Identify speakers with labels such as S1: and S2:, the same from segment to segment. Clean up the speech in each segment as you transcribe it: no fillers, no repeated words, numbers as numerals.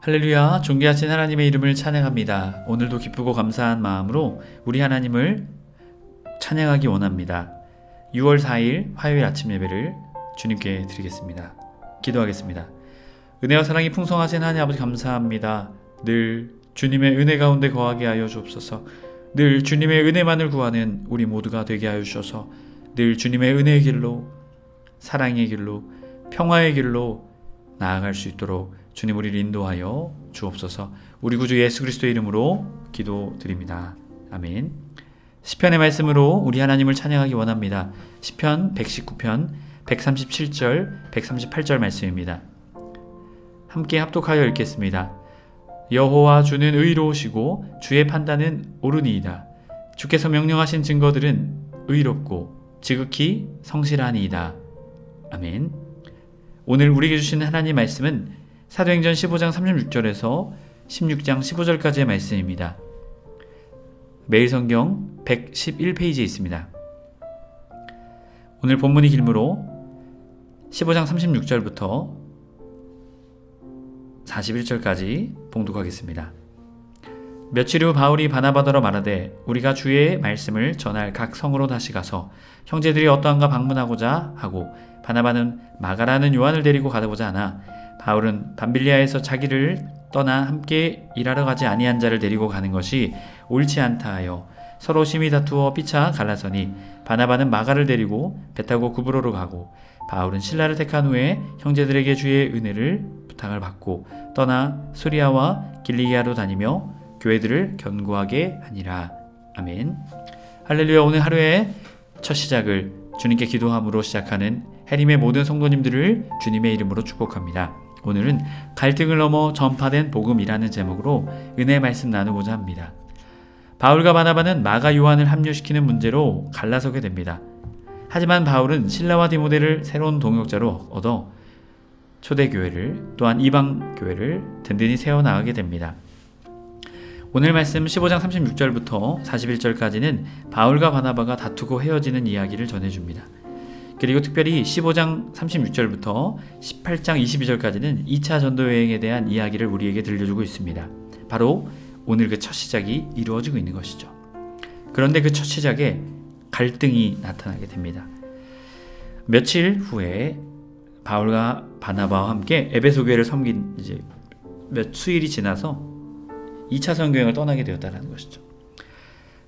S1: 할렐루야, 존귀하신 하나님의 이름을 찬양합니다. 오늘도 기쁘고 감사한 마음으로 우리 하나님을 찬양하기 원합니다. 6월 4일 화요일 아침 예배를 주님께 드리겠습니다. 기도하겠습니다. 은혜와 사랑이 풍성하신 하나님 아버지 감사합니다. 늘 주님의 은혜 가운데 거하게 하여 주옵소서. 늘 주님의 은혜만을 구하는 우리 모두가 되게 하여 주셔서 늘 주님의 은혜의 길로, 사랑의 길로, 평화의 길로 나아갈 수 있도록 주님 우리를 인도하여 주옵소서. 우리 구주 예수 그리스도의 이름으로 기도드립니다. 아멘. 시편의 말씀으로 우리 하나님을 찬양하기 원합니다. 시편 119편 137절 138절 말씀입니다. 함께 합독하여 읽겠습니다. 여호와 주는 의로우시고 주의 판단은 옳으니이다. 주께서 명령하신 증거들은 의롭고 지극히 성실하니이다. 아멘. 오늘 우리에게 주시는 하나님 말씀은 사도행전 15장 36절에서 16장 15절까지의 말씀입니다. 매일 성경 111페이지에 있습니다. 오늘 본문이 길므로 15장 36절부터 41절까지 봉독하겠습니다. 며칠 후 바울이 바나바더러 말하되 우리가 주의 말씀을 전할 각 성으로 다시 가서 형제들이 어떠한가 방문하고자 하고 바나바는 마가라는 요한을 데리고 가보자 하나 바울은 밤빌리아에서 자기를 떠나 함께 일하러 가지 아니한 자를 데리고 가는 것이 옳지 않다 하여 서로 심히 다투어 피차 갈라서니 바나바는 마가를 데리고 배 타고 구브로로 가고 바울은 실라를 택한 후에 형제들에게 주의 은혜를 부탁을 받고 떠나 수리아와 길리기아로 다니며 교회들을 견고하게 하니라. 아멘. 할렐루야. 오늘 하루의 첫 시작을 주님께 기도함으로 시작하는 해림의 모든 성도님들을 주님의 이름으로 축복합니다. 오늘은 갈등을 넘어 전파된 복음이라는 제목으로 은혜의 말씀 나누고자 합니다. 바울과 바나바는 마가 요한을 합류시키는 문제로 갈라서게 됩니다. 하지만 바울은 실라와 디모데를 새로운 동역자로 얻어 초대교회를 또한 이방교회를 든든히 세워나가게 됩니다. 오늘 말씀 15장 36절부터 41절까지는 바울과 바나바가 다투고 헤어지는 이야기를 전해줍니다. 그리고 특별히 15장 36절부터 18장 22절까지는 2차 전도여행에 대한 이야기를 우리에게 들려주고 있습니다. 바로 오늘 그 첫 시작이 이루어지고 있는 것이죠. 그런데 그 첫 시작에 갈등이 나타나게 됩니다. 며칠 후에 바울과 바나바와 함께 에베소 교회를 섬긴 이제 몇 수일이 지나서 2차 선교여행을 떠나게 되었다는 것이죠.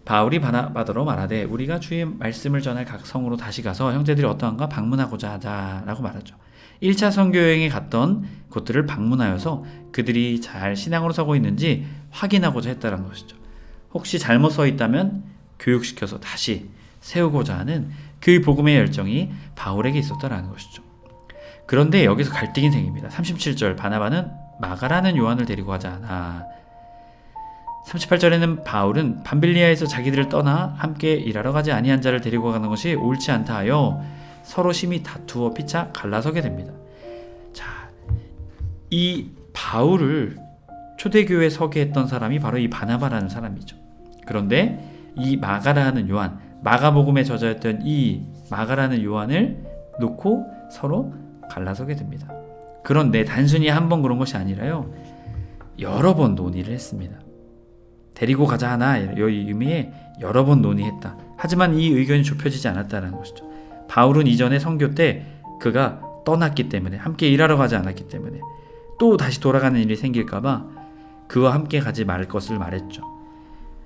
S1: 바울이 바나바더러 말하되 우리가 주의 말씀을 전할 각 성으로 다시 가서 형제들이 어떠한가 방문하고자 하자라고 말하죠. 1차 선교여행에 갔던 곳들을 방문하여서 그들이 잘 신앙으로 서고 있는지 확인하고자 했다는 것이죠. 혹시 잘못 서 있다면 교육시켜서 다시 세우고자 하는 그 복음의 열정이 바울에게 있었다는 것이죠. 그런데 여기서 갈등이 생깁니다. 37절 바나바는 마가라는 요한을 데리고 가자 하나 38절에는 바울은 밤빌리아에서 자기들을 떠나 함께 일하러 가지 아니한 자를 데리고 가는 것이 옳지 않다 하여 서로 심히 다투어 피차 갈라서게 됩니다. 자, 이 바울을 초대교회에 서게 했던 사람이 바로 이 바나바라는 사람이죠. 그런데 이 마가라는 요한, 마가복음의 저자였던 이 마가라는 요한을 놓고 서로 갈라서게 됩니다. 그런데 단순히 한 번 그런 것이 아니라요. 여러 번 논의를 했습니다. 데리고 가자 하나 이 의미에 여러 번 논의했다. 하지만 이 의견이 좁혀지지 않았다는 것이죠. 바울은 이전에 선교 때 그가 떠났기 때문에 함께 일하러 가지 않았기 때문에 또 다시 돌아가는 일이 생길까봐 그와 함께 가지 말 것을 말했죠.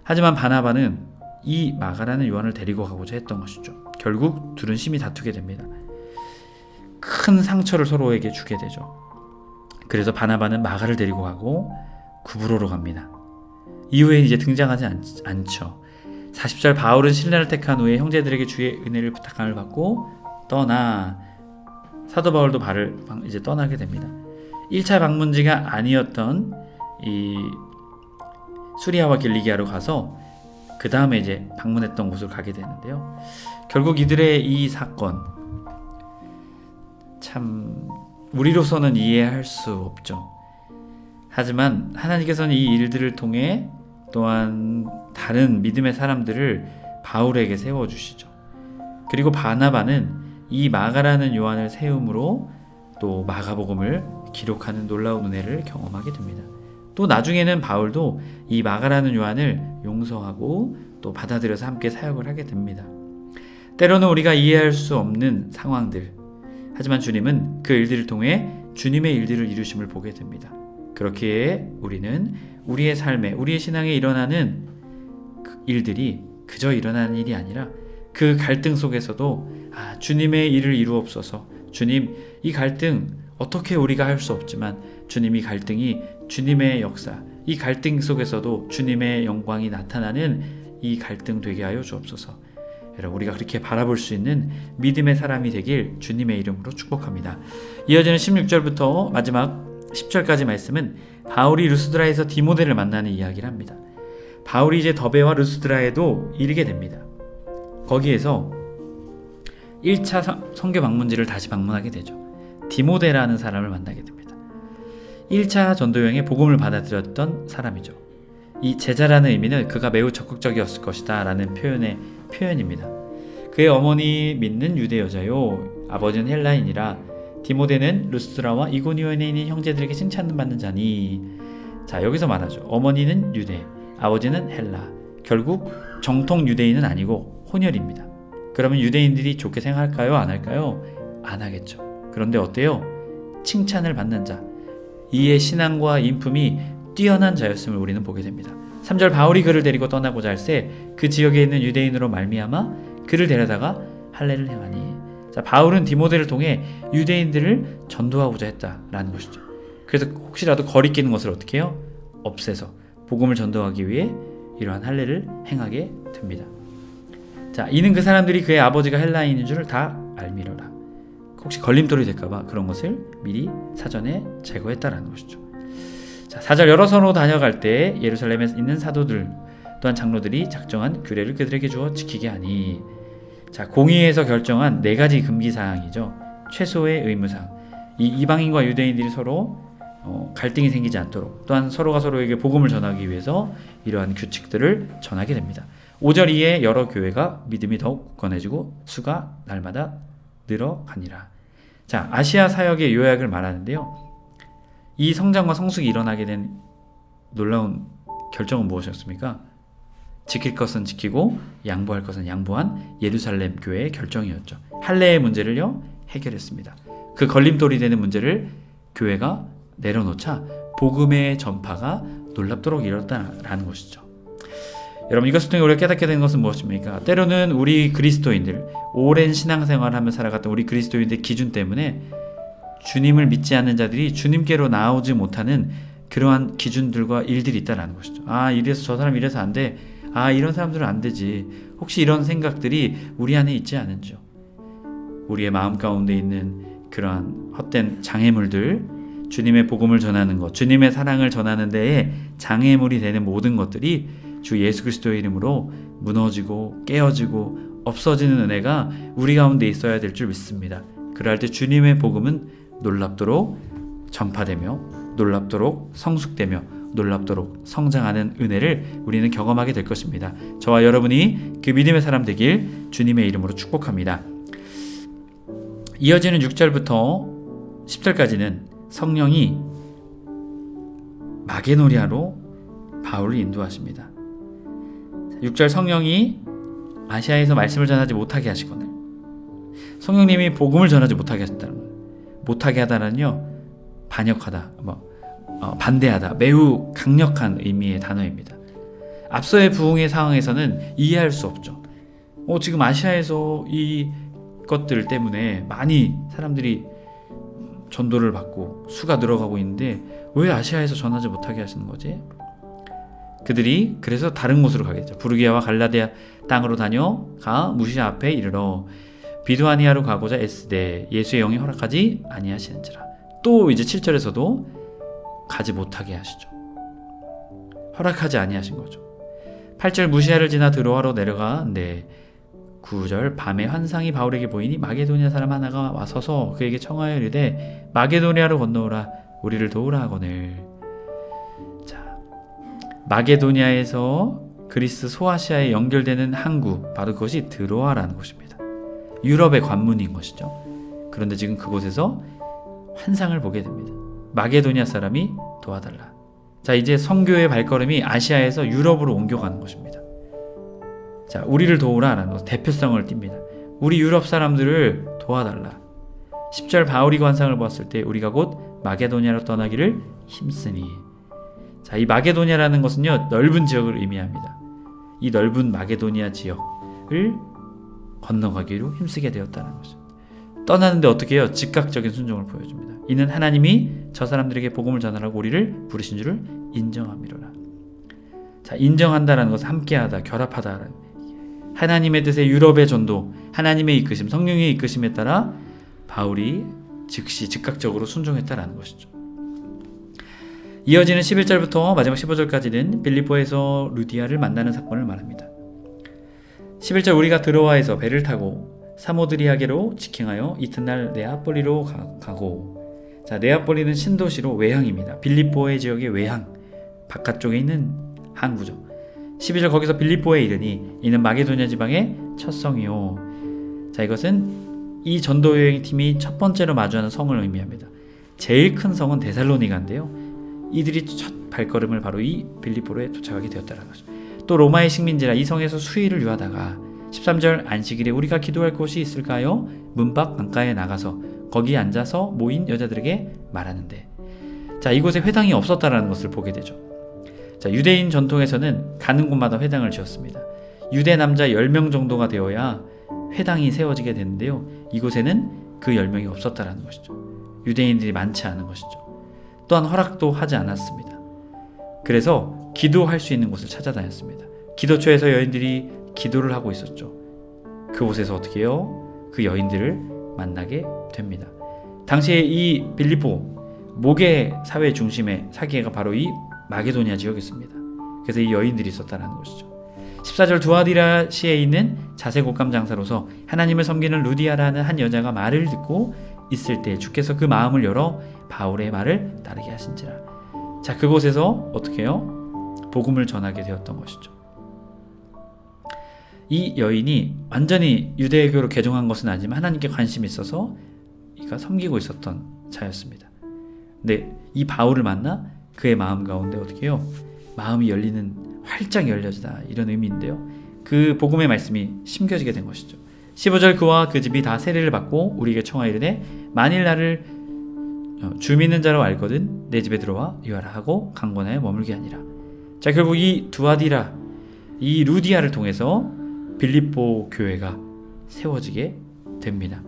S1: 하지만 바나바는 이 마가라는 요한을 데리고 가고자 했던 것이죠. 결국 둘은 심히 다투게 됩니다. 큰 상처를 서로에게 주게 되죠. 그래서 바나바는 마가를 데리고 가고 구브로로 갑니다. 이후에 이제 등장하지 않죠. 40절 바울은 신라를 택한 후에 형제들에게 주의 은혜를 부탁함을 받고 떠나 사도 바울도 이제 떠나게 됩니다. 1차 방문지가 아니었던 이 수리아와 길리기아로 가서 그 다음에 이제 방문했던 곳으로 가게 되는데요. 결국 이들의 이 사건 참 우리로서는 이해할 수 없죠. 하지만 하나님께서는 이 일들을 통해 또한 다른 믿음의 사람들을 바울에게 세워주시죠. 그리고 바나바는 이 마가라는 요한을 세움으로 또 마가복음을 기록하는 놀라운 은혜를 경험하게 됩니다. 또 나중에는 바울도 이 마가라는 요한을 용서하고 또 받아들여서 함께 사역을 하게 됩니다. 때로는 우리가 이해할 수 없는 상황들, 하지만 주님은 그 일들을 통해 주님의 일들을 이루심을 보게 됩니다. 그렇기에 우리는 우리의 삶에, 우리의 신앙에 일어나는 그 일들이 그저 일어나는 일이 아니라 그 갈등 속에서도 주님의 일을 이루옵소서, 주님 이 갈등 어떻게 우리가 할 수 없지만 주님 이 갈등이 주님의 역사, 이 갈등 속에서도 주님의 영광이 나타나는 이 갈등 되게 하여 주옵소서. 여러분, 우리가 그렇게 바라볼 수 있는 믿음의 사람이 되길 주님의 이름으로 축복합니다. 이어지는 16절부터 마지막 10절까지 말씀은 바울이 루스드라에서 디모데를 만나는 이야기를 합니다. 바울이 이제 더베와 루스드라에도 이르게 됩니다. 거기에서 1차 선교 방문지를 다시 방문하게 되죠. 디모데라는 사람을 만나게 됩니다. 1차 전도여행에 복음을 받아들였던 사람이죠. 이 제자라는 의미는 그가 매우 적극적이었을 것이다 라는 표현입니다. 그의 어머니 믿는 유대 여자요, 아버지는 헬라인이라 디모데는 루스드라와 이고니온에 있는 형제들에게 칭찬받는 자니. 자, 여기서 말하죠. 어머니는 유대, 아버지는 헬라. 결국 정통 유대인은 아니고 혼혈입니다. 그러면 유대인들이 좋게 생각할까요? 안 할까요? 안 하겠죠. 그런데 어때요? 칭찬을 받는 자, 이의 신앙과 인품이 뛰어난 자였음을 우리는 보게 됩니다. 3절 바울이 그를 데리고 떠나고자 할새 그 지역에 있는 유대인으로 말미암아 그를 데려다가 할례를 행하니. 자, 바울은 디모데를 통해 유대인들을 전도하고자 했다라는 것이죠. 그래서 혹시라도 거리끼는 것을 어떻게 해요? 없애서 복음을 전도하기 위해 이러한 할례를 행하게 됩니다. 자, 이는 그 사람들이 그의 아버지가 헬라인인 줄을 다 알미러라. 혹시 걸림돌이 될까봐 그런 것을 미리 사전에 제거했다라는 것이죠. 자, 4절 여러 선으로 다녀갈 때 예루살렘에 있는 사도들 또한 장로들이 작정한 규례를 그들에게 주어 지키게 하니. 자, 공의회에서 결정한 4가지 금기사항이죠. 최소의 의무사항. 이 이방인과 유대인들이 서로 갈등이 생기지 않도록, 또한 서로가 서로에게 복음을 전하기 위해서 이러한 규칙들을 전하게 됩니다. 5절 이에 여러 교회가 믿음이 더욱 굳건해지고 수가 날마다 늘어가니라. 자, 아시아 사역의 요약을 말하는데요. 이 성장과 성숙이 일어나게 된 놀라운 결정은 무엇이었습니까? 지킬 것은 지키고 양보할 것은 양보한 예루살렘 교회의 결정이었죠. 할례의 문제를요 해결했습니다. 그 걸림돌이 되는 문제를 교회가 내려놓자 복음의 전파가 놀랍도록 이뤘다라는 것이죠. 여러분, 이것을 통해 우리가 깨닫게 된 것은 무엇입니까? 때로는 우리 그리스도인들, 오랜 신앙생활을 하며 살아갔던 우리 그리스도인들 기준 때문에 주님을 믿지 않는 자들이 주님께로 나오지 못하는 그러한 기준들과 일들이 있다는 것이죠. 이래서 저 사람 이래서 안 돼. 이런 사람들은 안 되지. 혹시 이런 생각들이 우리 안에 있지 않은지요. 우리의 마음 가운데 있는 그러한 헛된 장애물들, 주님의 복음을 전하는 것, 주님의 사랑을 전하는 데에 장애물이 되는 모든 것들이 주 예수 그리스도의 이름으로 무너지고 깨어지고 없어지는 은혜가 우리 가운데 있어야 될 줄 믿습니다. 그럴 때 주님의 복음은 놀랍도록 전파되며 놀랍도록 성숙되며 놀랍도록 성장하는 은혜를 우리는 경험하게 될 것입니다. 저와 여러분이 그 믿음의 사람 되길 주님의 이름으로 축복합니다. 이어지는 6절부터 10절까지는 성령이 마게도냐로 바울을 인도하십니다. 6절 성령이 아시아에서 말씀을 전하지 못하게 하시거늘. 성령님이 복음을 전하지 못하게 하셨다는 거예요. 못하게 하다는요, 반역하다, 반대하다, 매우 강력한 의미의 단어입니다. 앞서의 부흥의 상황에서는 이해할 수 없죠. 지금 아시아에서 이 것들 때문에 많이 사람들이 전도를 받고 수가 늘어가고 있는데 왜 아시아에서 전하지 못하게 하시는 거지? 그들이 그래서 다른 곳으로 가겠죠. 부르기아와 갈라디아 땅으로 다녀가 무시아 앞에 이르러 비두아니아로 가고자 애쓰되 예수의 영이 허락하지 아니하시는지라. 또 이제 7절에서도 가지 못하게 하시죠. 허락하지 아니하신 거죠. 8절 무시아를 지나 드로아로 내려가는데 9절 밤에 환상이 바울에게 보이니 마게도냐 사람 하나가 와서서 그에게 청하여 이르되 마게도냐로 건너오라 우리를 도우라 하거늘. 자, 마게도냐에서 그리스 소아시아에 연결되는 항구, 바로 그것이 드로아라는 곳입니다. 유럽의 관문인 것이죠. 그런데 지금 그곳에서 환상을 보게 됩니다. 마게도냐 사람이 도와달라. 자, 이제 선교의 발걸음이 아시아에서 유럽으로 옮겨가는 것입니다. 자, 우리를 도우라라는 것, 대표성을 띱니다. 우리 유럽 사람들을 도와달라. 10절 바울이 관상을 보았을 때 우리가 곧 마게도냐로 떠나기를 힘쓰니. 자, 이 마게도냐라는 것은요, 넓은 지역을 의미합니다. 이 넓은 마게도니아 지역을 건너가기로 힘쓰게 되었다는 것입니다. 떠나는데 어떻게 해요? 즉각적인 순종을 보여줍니다. 이는 하나님이 저 사람들에게 복음을 전하라고 우리를 부르신 줄을 인정함이로라. 자, 인정한다라는 것은 함께하다, 결합하다. 하나님의 뜻의 유럽의 전도, 하나님의 이끄심, 성령의 이끄심에 따라 바울이 즉시 즉각적으로 순종했다라는 것이죠. 이어지는 11절부터 마지막 15절까지는 빌립보에서 루디아를 만나는 사건을 말합니다. 11절 우리가 드로아에서 배를 타고 사모드리아게로 직행하여 이튿날 네아폴리로 가고. 자, 네아폴리는 신도시로 외항입니다. 빌립보의 지역의 외항, 바깥쪽에 있는 항구죠. 12절 거기서 빌립보에 이르니 이는 마게도냐 지방의 첫 성이요. 자, 이것은 이 전도 여행 팀이 첫 번째로 마주하는 성을 의미합니다. 제일 큰 성은 데살로니가인데요. 이들이 첫 발걸음을 바로 이 빌립보로에 도착하게 되었다는 거죠. 또 로마의 식민지라 이 성에서 수의를 유하다가 13절 안식일에 우리가 기도할 곳이 있을까요? 문밖 강가에 나가서 거기 앉아서 모인 여자들에게 말하는데. 자, 이곳에 회당이 없었다라는 것을 보게 되죠. 자, 유대인 전통에서는 가는 곳마다 회당을 지었습니다. 유대 남자 10명 정도가 되어야 회당이 세워지게 되는데요. 이곳에는 그 10명이 없었다라는 것이죠. 유대인들이 많지 않은 것이죠. 또한 허락도 하지 않았습니다. 그래서 기도할 수 있는 곳을 찾아다녔습니다. 기도처에서 여인들이 기도를 하고 있었죠. 그곳에서 어떻게 해요? 그 여인들을 만나게 됩니다. 당시에 이 빌립보 목의 사회 중심의 사계가 바로 이 마게도니아 지역이었습니다. 그래서 이 여인들이 있었다는 것이죠. 14절 두아디라시에 있는 자색 옷감 장사로서 하나님을 섬기는 루디아라는 한 여자가 말을 듣고 있을 때 주께서 그 마음을 열어 바울의 말을 따르게 하신지라. 자, 그곳에서 어떻게 해요? 복음을 전하게 되었던 것이죠. 이 여인이 완전히 유대교로 개종한 것은 아니지만 하나님께 관심이 있어서 이가 섬기고 있었던 자였습니다. 근데 이 바울을 만나 그의 마음 가운데 어떻게 해요? 마음이 열리는, 활짝 열려지다, 이런 의미인데요. 그 복음의 말씀이 심겨지게 된 것이죠. 15절 그와 그 집이 다 세례를 받고 우리에게 청하이르되 만일 나를 주 믿는 자로 알거든 내 집에 들어와 유하라 하고 강권하여 머물게 하니라. 자, 결국 이 두아디라, 이 루디아를 통해서 빌립보 교회가 세워지게 됩니다.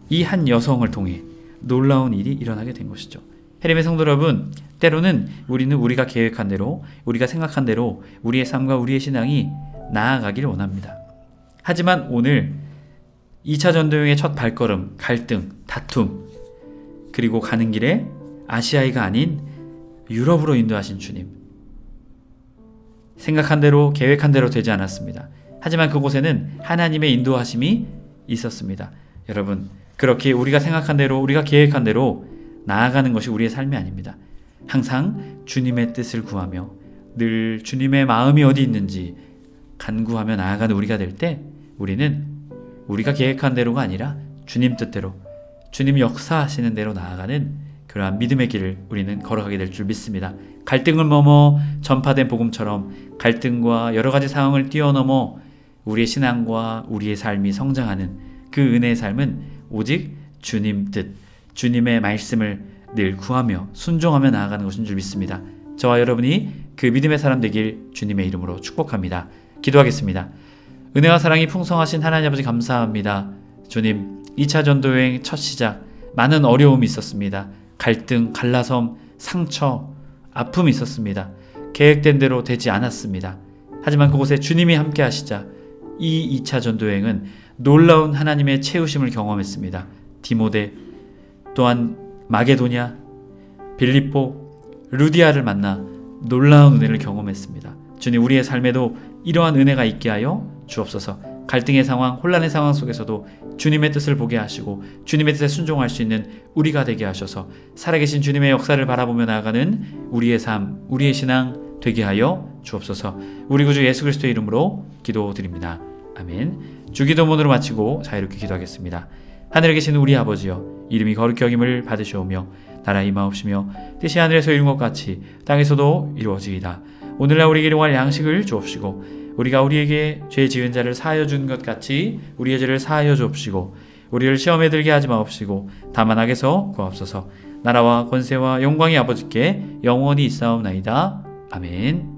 S1: 이 한 여성을 통해 놀라운 일이 일어나게 된 것이죠. 해림의 성도 여러분, 때로는 우리는 우리가 계획한 대로, 우리가 생각한 대로 우리의 삶과 우리의 신앙이 나아가기를 원합니다. 하지만 오늘 2차 전도여행의 첫 발걸음, 갈등, 다툼, 그리고 가는 길에 아시아이가 아닌 유럽으로 인도하신 주님, 생각한 대로, 계획한 대로 되지 않았습니다. 하지만 그곳에는 하나님의 인도하심이 있었습니다. 여러분, 그렇게 우리가 생각한 대로, 우리가 계획한 대로 나아가는 것이 우리의 삶이 아닙니다. 항상 주님의 뜻을 구하며 늘 주님의 마음이 어디 있는지 간구하며 나아가는 우리가 될 때 우리는 우리가 계획한 대로가 아니라 주님 뜻대로, 주님 역사하시는 대로 나아가는 그러한 믿음의 길을 우리는 걸어가게 될 줄 믿습니다. 갈등을 넘어 전파된 복음처럼 갈등과 여러 가지 상황을 뛰어넘어 우리의 신앙과 우리의 삶이 성장하는 그 은혜의 삶은 오직 주님 뜻, 주님의 말씀을 늘 구하며 순종하며 나아가는 것인 줄 믿습니다. 저와 여러분이 그 믿음의 사람 되길 주님의 이름으로 축복합니다. 기도하겠습니다. 은혜와 사랑이 풍성하신 하나님 아버지 감사합니다. 주님, 2차 전도여행 첫 시작, 많은 어려움이 있었습니다. 갈등, 갈라섬, 상처, 아픔이 있었습니다. 계획된 대로 되지 않았습니다. 하지만 그곳에 주님이 함께 하시자 이 2차 전도여행은 놀라운 하나님의 채우심을 경험했습니다. 디모데, 또한 마게도냐, 빌립보, 루디아를 만나 놀라운 은혜를 경험했습니다. 주님, 우리의 삶에도 이러한 은혜가 있게 하여 주옵소서. 갈등의 상황, 혼란의 상황 속에서도 주님의 뜻을 보게 하시고 주님의 뜻에 순종할 수 있는 우리가 되게 하셔서 살아계신 주님의 역사를 바라보며 나아가는 우리의 삶, 우리의 신앙 되게 하여 주옵소서. 우리 구주 예수 그리스도의 이름으로 기도드립니다. 아멘. 주기도문으로 마치고 자유롭게 기도하겠습니다. 하늘에 계신 우리 아버지여, 이름이 거룩히 여김을 받으시오며 나라 임하옵시며 뜻이 하늘에서 이룬 것 같이 땅에서도 이루어지이다. 오늘날 우리에게 일용할 양식을 주옵시고 우리가 우리에게 죄 지은 자를 사하여 준 것 같이 우리의 죄를 사하여 주옵시고 우리를 시험에 들게 하지 마옵시고 다만 악에서 구하옵소서. 나라와 권세와 영광이 아버지께 영원히 있사옵나이다. 아멘.